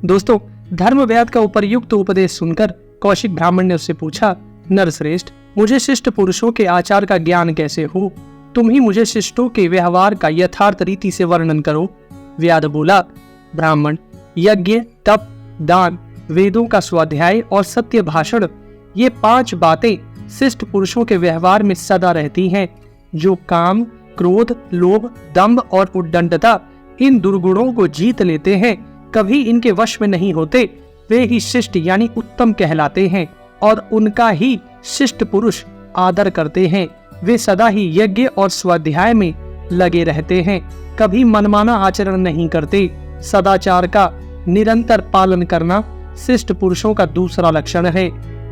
दोस्तों, धर्मव्याध का उपर्युक्त उपदेश सुनकर कौशिक ब्राह्मण ने उससे पूछा, नरश्रेष्ठ, मुझे शिष्ट पुरुषों के आचार का ज्ञान कैसे हो? तुम ही मुझे शिष्टों के व्यवहार का यथार्थ रीति से वर्णन करो। व्याध बोला, ब्राह्मण, यज्ञ, तप, दान, वेदों का स्वाध्याय और सत्य भाषण, ये 5 बातें शिष्ट पुरुषों के व्यवहार में सदा रहती हैं। जो काम, क्रोध, लोभ, दंभ और उद्दंडता इन दुर्गुणों को जीत लेते हैं, कभी इनके वश में नहीं होते, वे ही शिष्ट यानी उत्तम कहलाते हैं और उनका ही शिष्ट पुरुष आदर करते हैं। वे सदा ही यज्ञ और स्वाध्याय में लगे रहते हैं, कभी मनमाना आचरण नहीं करते। सदाचार का निरंतर पालन करना शिष्ट पुरुषों का दूसरा लक्षण है।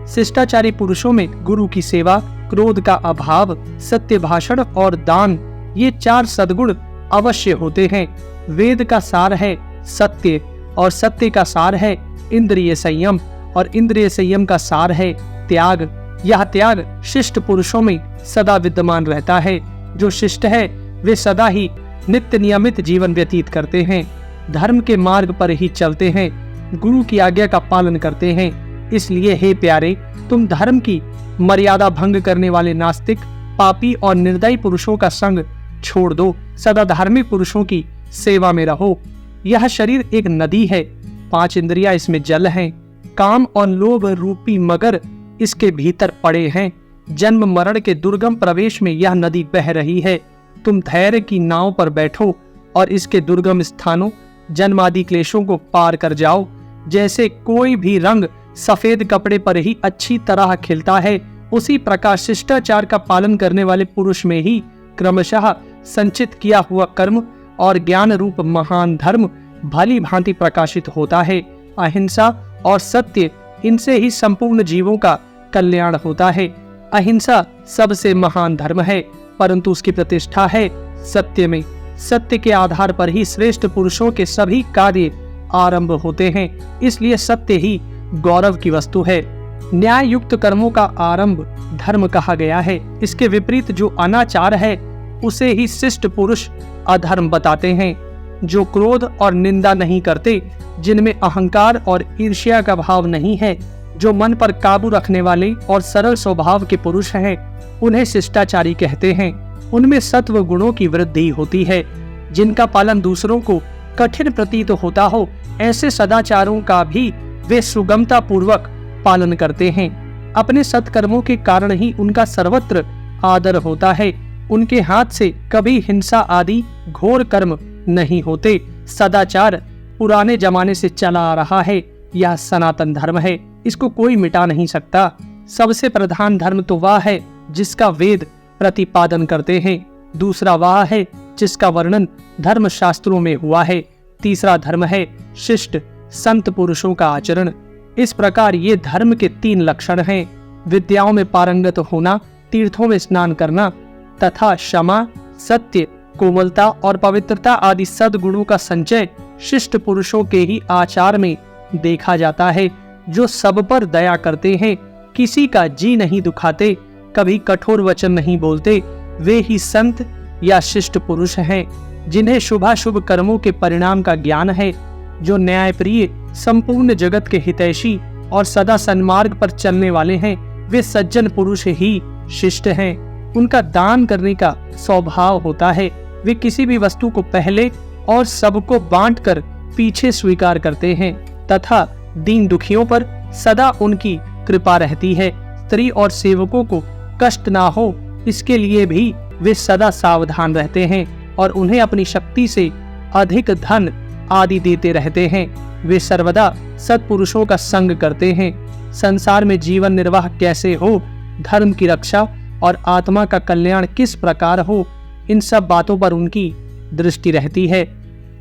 शिष्टाचारी पुरुषों में गुरु की सेवा, क्रोध का अभाव, सत्य भाषण और दान, ये 4 सद्गुण अवश्य होते हैं। वेद का सार है सत्य और सत्य का सार है इंद्रिय संयम और इंद्रिय संयम का सार है त्याग। यह त्याग शिष्ट पुरुषों में सदा विद्यमान रहता है। जो शिष्ट है वे सदा ही नित्य नियमित जीवन व्यतीत करते हैं, धर्म के मार्ग पर ही चलते हैं, गुरु की आज्ञा का पालन करते हैं। इसलिए हे प्यारे, तुम धर्म की मर्यादा भंग करने वाले नास्तिक, पापी और निर्दयी पुरुषों का संग छोड़ दो, सदा धार्मिक पुरुषों की सेवा में रहो। यह शरीर एक नदी है, 5 इंद्रियां इसमें जल हैं, काम और लोभ रूपी मगर इसके भीतर पड़े हैं। जन्म मरण के दुर्गम प्रवेश में यह नदी बह रही है। तुम धैर्य की नाव पर बैठो और इसके दुर्गम स्थानों, जन्म आदि क्लेशों को पार कर जाओ। जैसे कोई भी रंग सफेद कपड़े पर ही अच्छी तरह खिलता है, उसी प्रकार शिष्टाचार का पालन करने वाले पुरुष में ही क्रमशः संचित किया हुआ कर्म और ज्ञान रूप महान धर्म भली भांति प्रकाशित होता है। अहिंसा और सत्य, इनसे ही संपूर्ण जीवों का कल्याण होता है। अहिंसा सबसे महान धर्म है, परंतु उसकी प्रतिष्ठा है सत्य में। सत्य के आधार पर ही श्रेष्ठ पुरुषों के सभी कार्य आरंभ होते हैं, इसलिए सत्य ही गौरव की वस्तु है। न्याय युक्त कर्मों का आरंभ धर्म कहा गया है। इसके विपरीत जो अनाचार है उसे ही शिष्ट पुरुष अधर्म बताते हैं। जो क्रोध और निंदा नहीं करते, जिनमें अहंकार और ईर्ष्या का भाव नहीं है, जो मन पर काबू रखने वाले और सरल स्वभाव के पुरुष हैं, उन्हें शिष्टाचारी कहते हैं। उनमें सत्व गुणों की वृद्धि होती है। जिनका पालन दूसरों को कठिन प्रतीत होता हो, ऐसे सदाचारों का भी वे सुगमता पूर्वक पालन करते हैं। अपने सत्कर्मों के कारण ही उनका सर्वत्र आदर होता है। उनके हाथ से कभी हिंसा आदि घोर कर्म नहीं होते। सदाचार पुराने जमाने से चला आ रहा है, यह सनातन धर्म है, इसको कोई मिटा नहीं सकता। सबसे प्रधान धर्म तो वह है जिसका वेद प्रतिपादन करते हैं। दूसरा वह है जिसका वर्णन धर्म शास्त्रों में हुआ है। तीसरा धर्म है शिष्ट संत पुरुषों का आचरण। इस प्रकार ये धर्म के 3 लक्षण हैं। विद्याओं में पारंगत होना, तीर्थों में स्नान करना तथा क्षमा, सत्य, कोमलता और पवित्रता आदि सद्गुणों का संचय शिष्ट पुरुषों के ही आचार में देखा जाता है। जो सब पर दया करते हैं, किसी का जी नहीं दुखाते, कभी कठोर वचन नहीं बोलते, वे ही संत या शिष्ट पुरुष हैं। जिन्हें शुभाशुभ कर्मों के परिणाम का ज्ञान है, जो न्यायप्रिय, संपूर्ण जगत के हितैषी और सदा सन्मार्ग पर चलने वाले हैं, वे सज्जन पुरुष ही शिष्ट हैं। उनका दान करने का स्वभाव होता है। वे किसी भी वस्तु को पहले और सबको बांटकर पीछे स्वीकार करते हैं तथा दीन दुखियों पर सदा उनकी कृपा रहती है। स्त्री और सेवकों को कष्ट ना हो, इसके लिए भी वे सदा सावधान रहते हैं और उन्हें अपनी शक्ति से अधिक धन आदि देते रहते हैं। वे सर्वदा सत्पुरुषों का संग करते हैं। संसार में जीवन निर्वाह कैसे हो, धर्म की रक्षा और आत्मा का कल्याण किस प्रकार हो, इन सब बातों पर उनकी दृष्टि रहती है।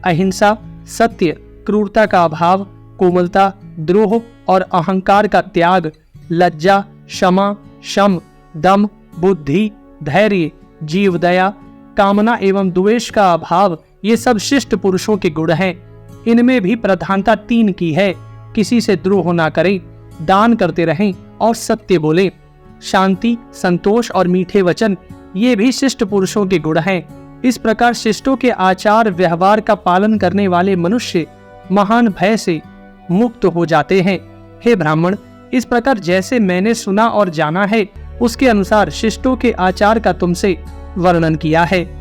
अहिंसा, सत्य, क्रूरता का अभाव, कोमलता, द्रोह और अहंकार का त्याग, लज्जा, क्षमा, शम, दम, बुद्धि, धैर्य, जीव दया, कामना एवं द्वेष का अभाव, ये सब शिष्ट पुरुषों के गुण हैं। इनमें भी प्रधानता 3 की है। किसी से द्रोह ना करें, दान करते रहें और सत्य बोले। शांति, संतोष और मीठे वचन, ये भी शिष्ट पुरुषों के गुण हैं। इस प्रकार शिष्टों के आचार व्यवहार का पालन करने वाले मनुष्य महान भय से मुक्त हो जाते हैं। हे ब्राह्मण, इस प्रकार जैसे मैंने सुना और जाना है उसके अनुसार शिष्टों के आचार का तुमसे वर्णन किया है।